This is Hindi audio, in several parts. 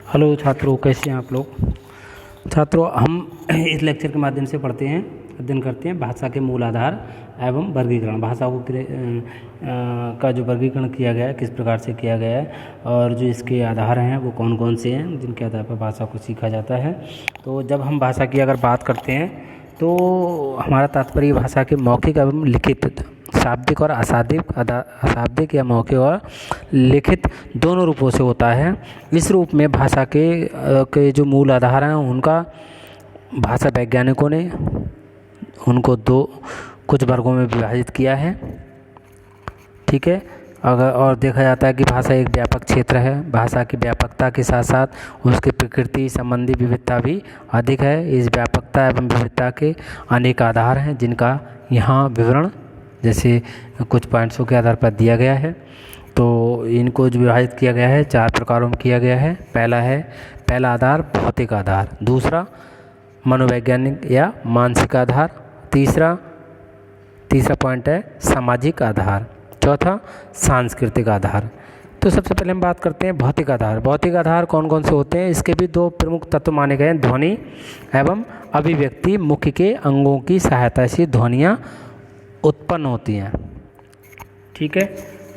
हेलो छात्रों, कैसे हैं आप लोग। छात्रों, हम इस लेक्चर के माध्यम से पढ़ते हैं, अध्ययन करते हैं भाषा के मूल आधार एवं वर्गीकरण। भाषा को का जो वर्गीकरण किया गया है, किस प्रकार से किया गया है और जो इसके आधार हैं वो कौन कौन से हैं जिनके आधार पर भाषा को सीखा जाता है। तो जब हम भाषा की अगर बात करते हैं तो हमारा तात्पर्य भाषा के मौखिक एवं लिखित, शाब्दिक और अशाब्दिक या मौखिक और लिखित दोनों रूपों से होता है। इस रूप में भाषा के जो मूल आधार हैं उनका भाषा वैज्ञानिकों ने उनको कुछ वर्गों में विभाजित किया है। ठीक है, अगर और देखा जाता है कि भाषा एक व्यापक क्षेत्र है। भाषा की व्यापकता के साथ साथ उसकी प्रकृति संबंधी विविधता भी अधिक है। इस व्यापकता एवं विविधता के अनेक आधार हैं जिनका यहाँ विवरण जैसे कुछ पॉइंट्सों के आधार पर दिया गया है। तो इनको जो विभाजित किया गया है 4 प्रकारों में किया गया है। पहला आधार भौतिक आधार, दूसरा मनोवैज्ञानिक या मानसिक आधार, तीसरा पॉइंट है सामाजिक आधार, चौथा सांस्कृतिक आधार। तो सबसे पहले हम बात करते हैं भौतिक आधार। भौतिक आधार कौन कौन से होते हैं, इसके भी 2 प्रमुख तत्व माने गए हैं, ध्वनि एवं अभिव्यक्ति। मुख्य के अंगों की सहायता से ध्वनियाँ उत्पन्न होती हैं। ठीक है,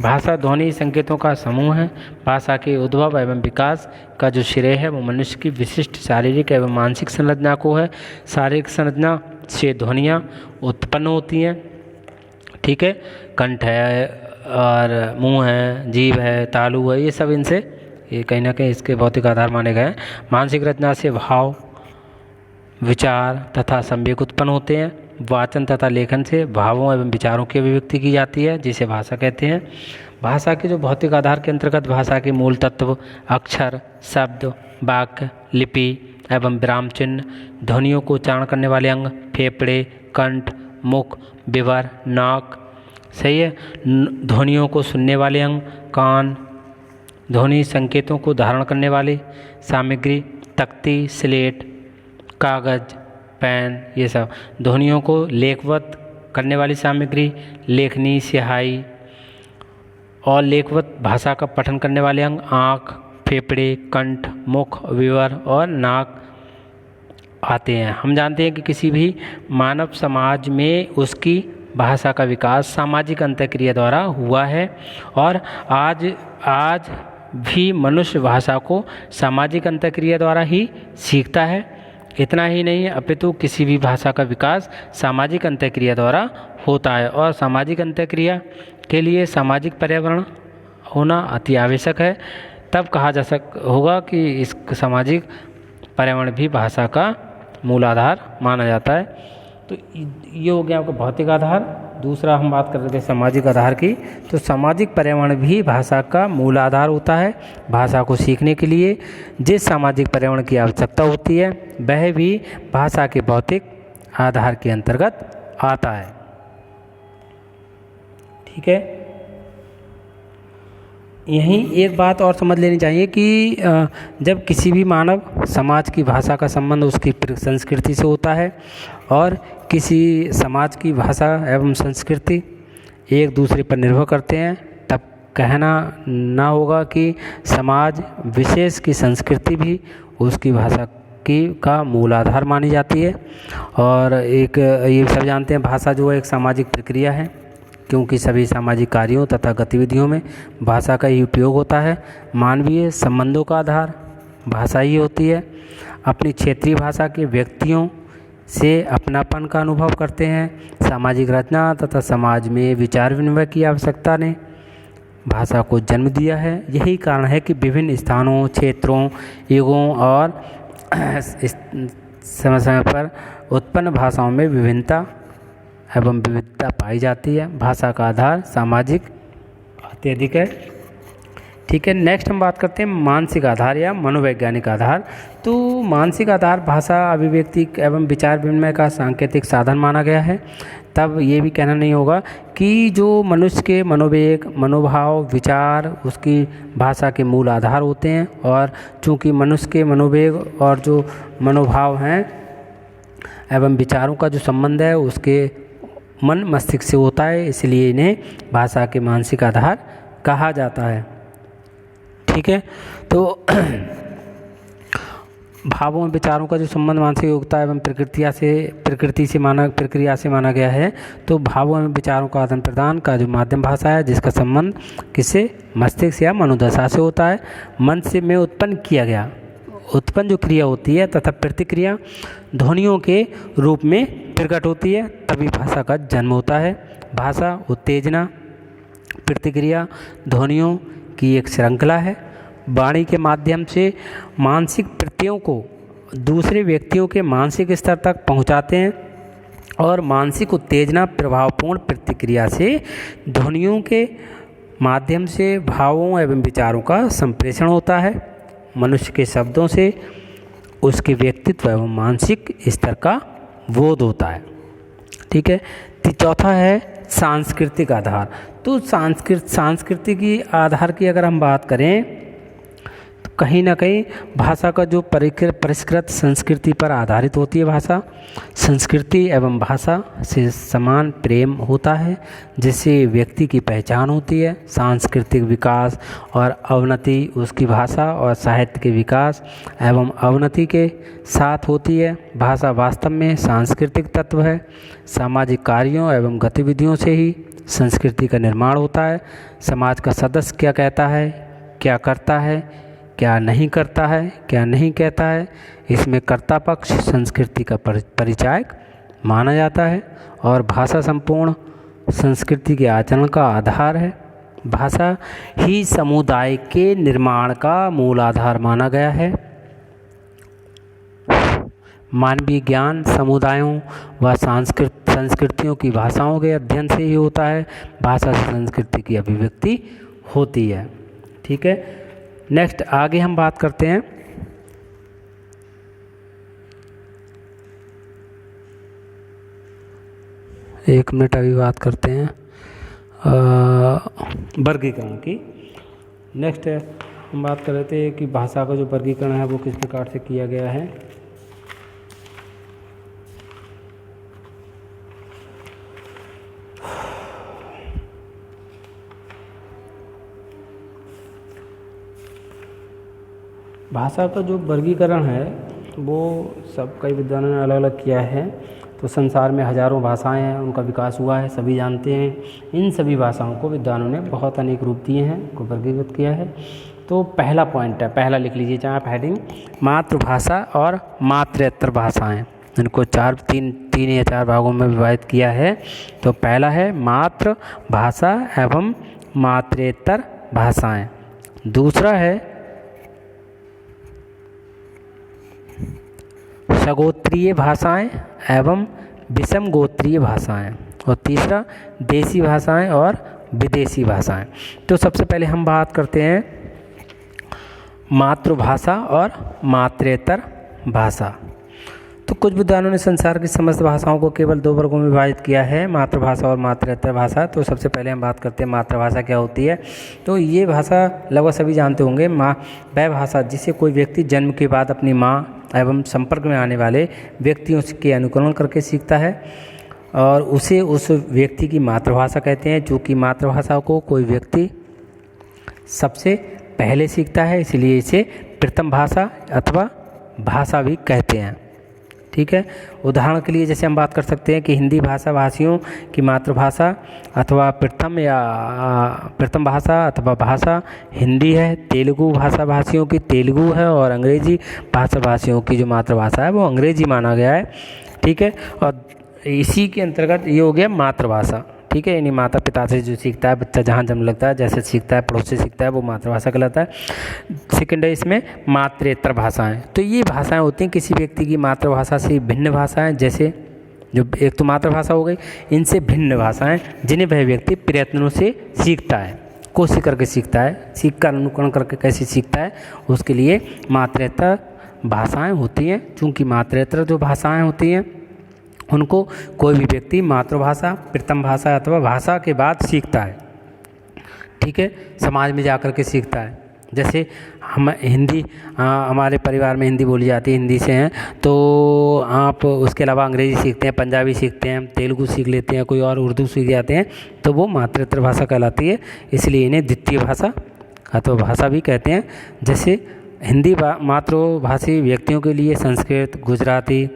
भाषा ध्वनि संकेतों का समूह है। भाषा के उद्भव एवं विकास का जो श्रेय है वो मनुष्य की विशिष्ट शारीरिक एवं मानसिक संरचना को है। शारीरिक संरचना से ध्वनियाँ उत्पन्न होती हैं। ठीक है, कंठ है और मुंह है, जीभ है, तालु है, ये सब इनसे ये कहीं ना कहीं इसके भौतिक आधार माने गए हैं। मानसिक रचना से भाव, विचार तथा संवेग उत्पन्न होते हैं। वाचन तथा लेखन से भावों एवं विचारों की अभिव्यक्ति की जाती है, जिसे भाषा कहते हैं। भाषा के जो भौतिक आधार के अंतर्गत भाषा के मूल तत्व अक्षर, शब्द, वाक्य, लिपि एवं विराम चिन्ह, ध्वनियों को उच्चारण करने वाले अंग, फेफड़े, कंठ, मुख, विवर, नाक, सही है, ध्वनियों को सुनने वाले अंग, कान, ध्वनि संकेतों को धारण करने वाले सामग्री, तख्ती, स्लेट, कागज, पेन, ये सब ध्वनियों को लेखवत करने वाली सामग्री, लेखनी, स्याही और लेखवत भाषा का पठन करने वाले अंग, आँख, फेफड़े, कंठ, मुख, विवर और नाक आते हैं। हम जानते हैं कि किसी भी मानव समाज में उसकी भाषा का विकास सामाजिक अंतःक्रिया द्वारा हुआ है और आज भी मनुष्य भाषा को सामाजिक अंतःक्रिया द्वारा ही सीखता है। इतना ही नहीं, अपितु किसी भी भाषा का विकास सामाजिक अंतःक्रिया द्वारा होता है और सामाजिक अंतःक्रिया के लिए सामाजिक पर्यावरण होना अति आवश्यक है। तब कहा जा होगा कि इस सामाजिक पर्यावरण भी भाषा का मूल आधार माना जाता है। तो ये हो गया आपका भौतिक आधार। दूसरा हम बात कर रहे थे सामाजिक आधार की। तो सामाजिक पर्यावरण भी भाषा का मूल आधार होता है। भाषा को सीखने के लिए जिस सामाजिक पर्यावरण की आवश्यकता होती है वह भी भाषा के भौतिक आधार के अंतर्गत आता है। ठीक है, यहीं एक बात और समझ लेनी चाहिए कि जब किसी भी मानव समाज की भाषा का संबंध उसकी संस्कृति से होता है और किसी समाज की भाषा एवं संस्कृति एक दूसरे पर निर्भर करते हैं, तब कहना ना होगा कि समाज विशेष की संस्कृति भी उसकी भाषा का मूल आधार मानी जाती है। और एक ये सब जानते हैं भाषा जो है एक सामाजिक प्रक्रिया है, क्योंकि सभी सामाजिक कार्यों तथा गतिविधियों में भाषा का ही उपयोग होता है। मानवीय संबंधों का आधार भाषा ही होती है। अपनी क्षेत्रीय भाषा के व्यक्तियों से अपनापन का अनुभव करते हैं। सामाजिक रचना तथा समाज में विचार विनिमय की आवश्यकता ने भाषा को जन्म दिया है। यही कारण है कि विभिन्न स्थानों, क्षेत्रों, युगों और समय समय पर उत्पन्न भाषाओं में विभिन्नता एवं विविधता पाई जाती है। भाषा का आधार सामाजिक अत्यधिक है। ठीक है, नेक्स्ट हम बात करते हैं मानसिक आधार या मनोवैज्ञानिक आधार। तो मानसिक आधार भाषा अभिव्यक्ति एवं विचार विनिमय का सांकेतिक साधन माना गया है। तब ये भी कहना नहीं होगा कि जो मनुष्य के मनोवेग, मनोभाव, विचार उसकी भाषा के मूल आधार होते हैं। और चूँकि मनुष्य के मनोवेग और जो मनोभाव हैं एवं विचारों का जो संबंध है उसके मन मस्तिष्क से होता है, इसलिए इन्हें भाषा के मानसिक आधार कहा जाता है। ठीक है, तो भावों और विचारों का जो संबंध मानसिक योग्यता एवं प्रक्रिया से माना गया है, तो भावों एवं विचारों का आदान प्रदान का जो माध्यम भाषा है, जिसका संबंध किससे, मस्तिष्क या मनोदशा से होता है। मन से में उत्पन्न जो क्रिया होती है तथा प्रतिक्रिया ध्वनियों के रूप में प्रकट होती है, तभी भाषा का जन्म होता है। भाषा उत्तेजना, प्रतिक्रिया, ध्वनियों की एक श्रृंखला है। वाणी के माध्यम से मानसिक प्रत्ययों को दूसरे व्यक्तियों के मानसिक स्तर तक पहुंचाते हैं और मानसिक उत्तेजना प्रभावपूर्ण प्रतिक्रिया से ध्वनियों के माध्यम से भावों एवं विचारों का संप्रेषण होता है। मनुष्य के शब्दों से उसके व्यक्तित्व एवं मानसिक स्तर का बोध होता है। ठीक है। चौथा है सांस्कृतिक आधार। तो सांस्कृतिक आधार की अगर हम बात करें तो कहीं ना कहीं भाषा का जो परिष्कृत संस्कृति पर आधारित होती है। भाषा संस्कृति एवं भाषा से समान प्रेम होता है, जिससे व्यक्ति की पहचान होती है। सांस्कृतिक विकास और अवनति उसकी भाषा और साहित्य के विकास एवं अवनति के साथ होती है। भाषा वास्तव में सांस्कृतिक तत्व है। सामाजिक कार्यों एवं गतिविधियों से ही संस्कृति का निर्माण होता है। समाज का सदस्य क्या कहता है, क्या करता है, क्या नहीं करता है, क्या नहीं कहता है, इसमें कर्ता पक्ष संस्कृति का परिचायक माना जाता है और भाषा संपूर्ण संस्कृति के आचरण का आधार है। भाषा ही समुदाय के निर्माण का मूल आधार माना गया है। मानवीय ज्ञान समुदायों व संस्कृतियों की भाषाओं के अध्ययन से ही होता है। भाषा से संस्कृति की अभिव्यक्ति होती है। ठीक है। नेक्स्ट आगे हम बात करते हैं एक मिनट अभी बात करते हैं वर्गीकरण की। नेक्स्ट हम बात कर रहे थे कि भाषा का जो वर्गीकरण है वो किस प्रकार से किया गया है। भाषा का जो वर्गीकरण है वो सब कई विद्वानों ने अलग अलग किया है। तो संसार में हजारों भाषाएं हैं, उनका विकास हुआ है, सभी जानते हैं। इन सभी भाषाओं को विद्वानों ने बहुत अनेक रूप दिए हैं, को वर्गीकृत किया है। तो पहला पॉइंट है, पहला लिख लीजिए चाहे आप हेडिंग, मातृभाषा और मातृत्तर भाषाएं। इनको तीन या चार भागों में विभाजित किया है। तो पहला है मातृभाषा एवं मातृत्तर भाषाएं। दूसरा है सगोत्रीय भाषाएं एवं विषम गोत्रीय भाषाएं। और तीसरा देसी भाषाएं और विदेशी भाषाएं। तो सबसे पहले हम बात करते हैं मातृभाषा और मातृत्तर भाषा। तो कुछ विद्वानों ने संसार की समस्त भाषाओं को केवल दो वर्गों में विभाजित किया है, मातृभाषा और मातृत्तर भाषा। तो सबसे पहले हम बात करते हैं मातृभाषा क्या होती है। तो ये भाषा लगभग सभी जानते होंगे। वह भाषा जिसे कोई व्यक्ति जन्म के बाद अपनी माँ एवं संपर्क में आने वाले व्यक्तियों के अनुकरण करके सीखता है और उसे उस व्यक्ति की मातृभाषा कहते हैं। जो कि मातृभाषा को कोई व्यक्ति सबसे पहले सीखता है, इसलिए इसे प्रथम भाषा अथवा भाषा भी कहते हैं। ठीक है। उदाहरण के लिए जैसे हम बात कर सकते हैं कि हिंदी भाषा भाषियों की मातृभाषा अथवा प्रथम भाषा अथवा भाषा हिंदी है। तेलुगु भाषा भाषियों की तेलुगु है और अंग्रेजी भाषा भाषियों की जो मातृभाषा है वो अंग्रेजी माना गया है। ठीक है। और इसी के अंतर्गत ये हो गया मातृभाषा। ठीक है। यानी माता पिता से जो सीखता है बच्चा, जहाँ जन्म लगता है, जैसे सीखता है, पड़ोस से सीखता है, वो मातृभाषा कहलाता है। सेकंड है इसमें मातृत्तर भाषाएं। तो ये भाषाएं होती हैं किसी व्यक्ति की मातृभाषा से भिन्न भाषाएं। जैसे जो एक तो मातृभाषा हो गई, इनसे भिन्न भाषाएं जिन्हें वह व्यक्ति प्रयत्नों से सीखता है, कोशिश करके सीखता है, सीख कर अनुकरण करके कैसे सीखता है, उसके लिए मातृत्तर भाषाएँ होती हैं। चूँकि मातृत्तर जो भाषाएँ होती हैं उनको कोई भी व्यक्ति मातृभाषा, प्रथम भाषा अथवा भाषा के बाद सीखता है। ठीक है। समाज में जाकर के सीखता है। जैसे हम हिंदी, हमारे परिवार में हिंदी बोली जाती है, हिंदी से हैं, तो आप उसके अलावा अंग्रेजी सीखते हैं, पंजाबी सीखते हैं, तेलुगु सीख लेते हैं, कोई और उर्दू सीख जाते हैं, तो वो मातृत्तर भाषा कहलाती है। इसलिए इन्हें द्वितीय भाषा अथवा भाषा भी कहते हैं। जैसे हिंदी मातृभाषी व्यक्तियों के लिए संस्कृत, गुजराती,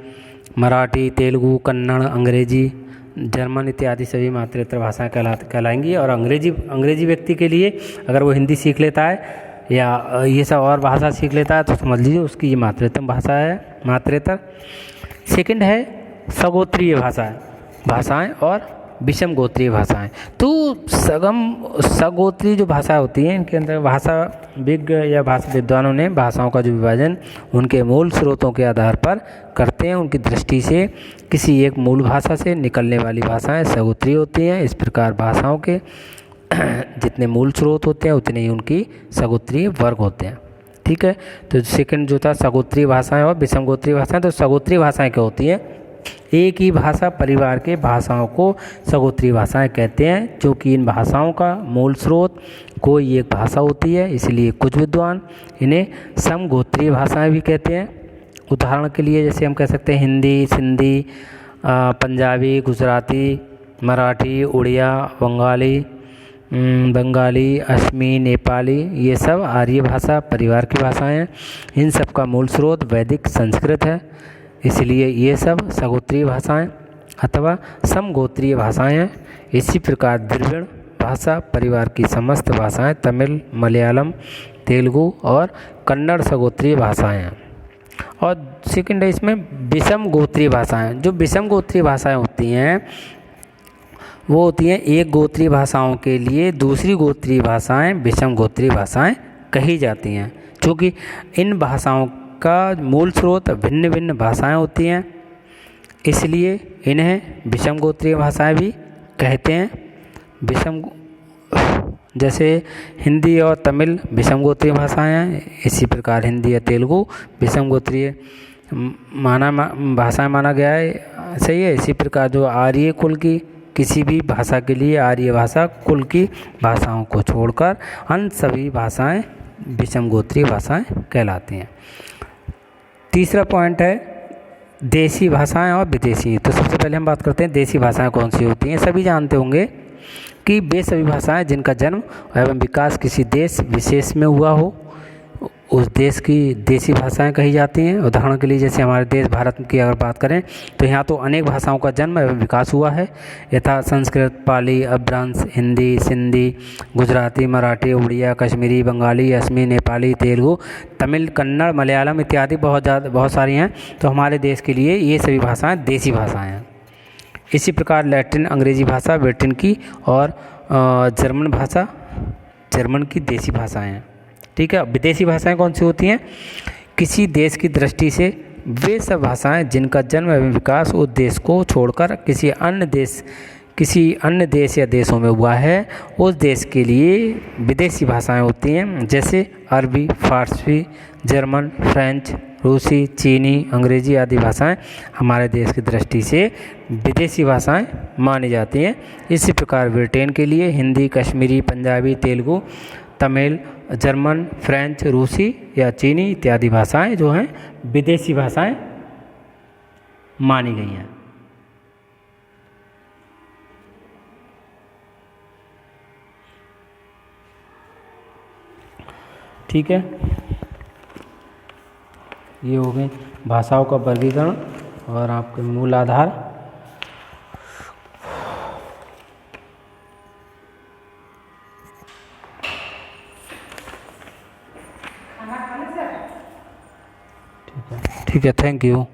मराठी, तेलुगु, कन्नड़, अंग्रेजी, जर्मन इत्यादि सभी मातृत्व भाषाएं कहलाएंगी। और अंग्रेजी व्यक्ति के लिए अगर वो हिंदी सीख लेता है या ये सब और भाषा सीख लेता है तो समझ लीजिए उसकी ये मातृत्व भाषा है, मातृत्व। सेकंड है सगोत्रीय भाषाएं और विषम गोत्रीय भाषाएं। तो सगोत्रीय जो भाषा होती हैं इनके अंदर भाषाविज्ञ या भाषा विद्वानों ने भाषाओं का जो विभाजन उनके मूल स्रोतों के आधार पर करते हैं। उनकी दृष्टि से किसी एक मूल भाषा से निकलने वाली भाषाएं सगोत्रीय होती हैं। इस प्रकार भाषाओं के जितने मूल स्रोत होते हैं उतने ही उनकी सगोत्रीय वर्ग होते हैं। ठीक है, तो सेकंड जो था सगोत्रीय भाषाएं और विषम गोत्रीय भाषाएं। तो सगोत्रीय भाषाएं क्या होती हैं? एक ही भाषा परिवार के भाषाओं को सगोत्रीय भाषाएं कहते हैं, क्योंकि इन भाषाओं का मूल स्रोत कोई एक भाषा होती है। इसलिए कुछ विद्वान इन्हें समगोत्रीय भाषाएं भी कहते हैं। उदाहरण के लिए जैसे हम कह सकते हैं हिंदी, सिंधी, पंजाबी, गुजराती, मराठी, उड़िया, बंगाली, असमी, नेपाली, ये सब आर्य भाषा परिवार की भाषाएं हैं। इन सब का मूल स्रोत वैदिक संस्कृत है, इसलिए ये सब सगोत्रीय भाषाएं अथवा समगोत्रीय भाषाएं हैं। इसी प्रकार द्रविड़ भाषा परिवार की समस्त भाषाएं तमिल, मलयालम, तेलुगु और कन्नड़ सगोत्रीय भाषाएं हैं। और सेकंड है इसमें विषम गोत्रीय भाषाएं। जो विषम गोत्रीय भाषाएं होती हैं वो होती हैं एक गोत्रीय भाषाओं के लिए दूसरी गोत्रीय भाषाएं विषम गोत्रीय भाषाएं कही जाती हैं, क्योंकि इन भाषाओं का मूल स्रोत भिन्न भिन्न भाषाएं होती हैं, इसलिए इन्हें विषम गोत्रीय भाषाएं भी कहते हैं। जैसे हिंदी और तमिल विषम गोत्रीय भाषाएं हैं, इसी प्रकार हिंदी या तेलुगु विषम गोत्रीय भाषाएं माना गया है। सही है। इसी प्रकार जो आर्य कुल की किसी भी भाषा के लिए आर्य भाषा कुल की भाषाओं को छोड़कर अन्य सभी भाषाएं विषम गोत्रीय भाषाएं कहलाती हैं। तीसरा पॉइंट है देसी भाषाएं और विदेशी। तो सबसे पहले हम बात करते हैं देसी भाषाएं कौन सी होती हैं। सभी जानते होंगे कि वे सभी भाषाएं जिनका जन्म एवं विकास किसी देश विशेष में हुआ हो उस देश की देसी भाषाएं कही जाती हैं। उदाहरण के लिए जैसे हमारे देश भारत की अगर बात करें तो यहाँ तो अनेक भाषाओं का जन्म एवं विकास हुआ है, यथा संस्कृत, पाली, अपभ्रंश, हिंदी, सिंधी, गुजराती, मराठी, उड़िया, कश्मीरी, बंगाली, असमी, नेपाली, तेलुगु, तमिल, कन्नड़, मलयालम इत्यादि बहुत सारी हैं। तो हमारे देश के लिए ये सभी भाषाएँ देसी भाषाएँ हैं। इसी प्रकार लैटिन अंग्रेजी भाषा ब्रिटेन की और जर्मन भाषा जर्मन की देसी भाषाएँ हैं। ठीक है। विदेशी भाषाएं कौन सी होती हैं? किसी देश की दृष्टि से वे सब भाषाएं जिनका जन्म एवं विकास उस देश को छोड़कर किसी अन्य देश या देशों में हुआ है उस देश के लिए विदेशी भाषाएं होती हैं। जैसे अरबी, फारसी, जर्मन, फ्रेंच, रूसी, चीनी, अंग्रेजी आदि भाषाएं हमारे देश की दृष्टि से विदेशी भाषाएं मानी जाती हैं। इसी प्रकार ब्रिटेन के लिए हिंदी, कश्मीरी, पंजाबी, तेलुगु, तमिल, जर्मन, फ्रेंच, रूसी या चीनी इत्यादि भाषाएं जो हैं विदेशी भाषाएं मानी गई हैं। ठीक है, ये हो गए भाषाओं का वर्गीकरण और आपके मूल आधार। ठीक है, थैंक यू।